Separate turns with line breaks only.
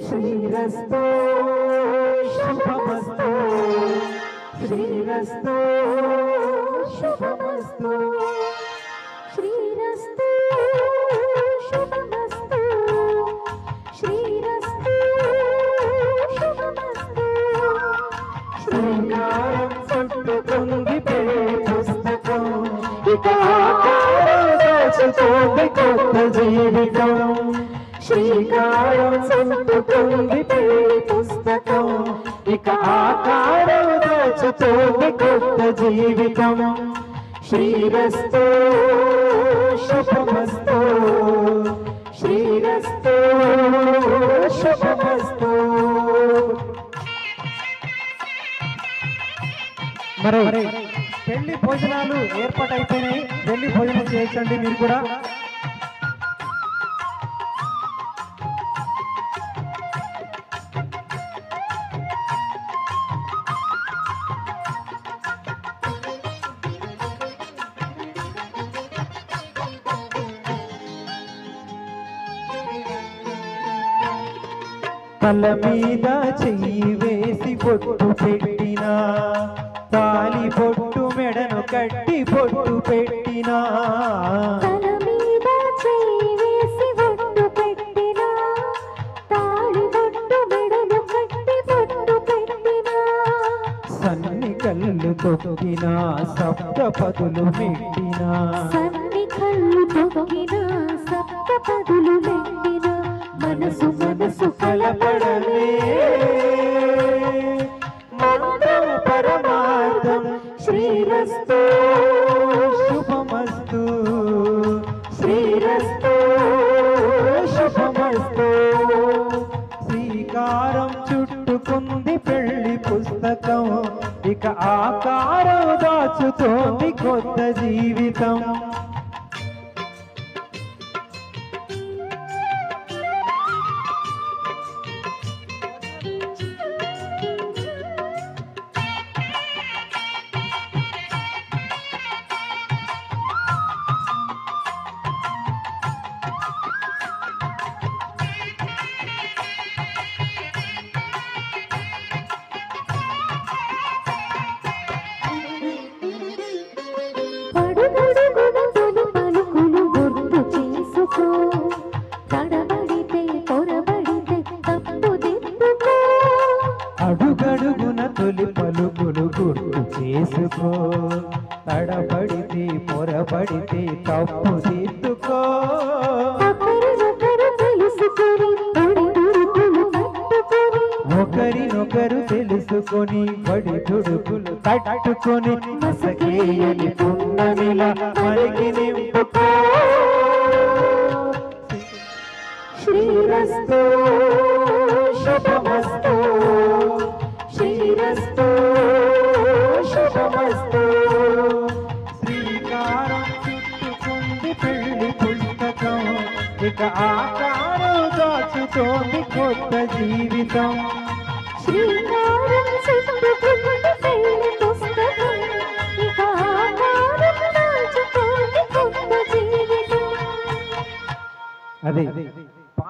శ్రీరస్తు శుభమస్తు శ్రీరస్తు శుభమస్తు
శ్రీరస్తు శుభమస్తు శ్రీరస్తు శుభమస్తు
శ్రీకారం చుట్టుకుంది పెళ్లి పుస్తకం ఇక ఆకారం దాచుతోంది కొత్త జీవితం శ్రీకారం చుట్టుకుంది పెళ్లి పుస్తకం ఇక ఆకారం దాచుతోంది కొత్త జీవితం శ్రీరస్తు శుభమస్తు శ్రీరస్తు శుభమస్తు.
మరి పెళ్లి భోజనాలు ఏర్పాటైపోయినాయి. పెళ్లి భోజనం చేయించండి మీరు కూడా. తల మీద చెయ్యి వేసి బొట్టు పెట్టినా తాలి బొట్టు మెడను కట్టి బొట్టు పెట్టినా
తల మీద చెయ్యి వేసి బొట్టు పెట్టినా తాళి బొట్టు మెడను కట్టి బొట్టు పెట్టినా
సన్ని కళ్ళు తొక్కినా సప్త పదులు పెట్టినా
సన్ని కళ్ళు తొక్కినా సప్త పదులు పెట్టినా
మనసు మనసు కలపడలే మంత్రం పరమార్థం శ్రీరస్తు శుభమస్తు శ్రీరస్తు శుభమస్తు. శ్రీకారం చుట్టుకుంది పెళ్లి పుస్తకం ఇక ఆకారం దాచుతోంది కొత్త జీవితం.
పడుగడుగున తొలి పలుకులు గుర్తు చేసుకో తడబడితే పొరబడితే తప్పు దిద్దుకో
అడుగడుగున తొలి పలుకులు గుర్తు చేసుకో తడబడితే పొరబడితే తప్పు దిద్దుకో
ఒకరినొకరు తెలుసుకొని
ఒకరినొకరు తెలుసుకొని దుడుకులు తట్టుకొని మసకేయని పున్నమిల మనకి నింపుకో.
శ్రీరస్తు శుభమస్తు శ్రీరస్తు శుభమస్తు.
శ్రీకారం చుట్టుకుంది పెళ్లి పుస్తకం ఇక ఆకారం దాచుతోంది కొత్త జీవితం
శ్రీకారం చుట్టుకుంది పెళ్లి పుస్తకం ఇక ఆకారం దాచుతోంది కొత్త జీవితం.
అదే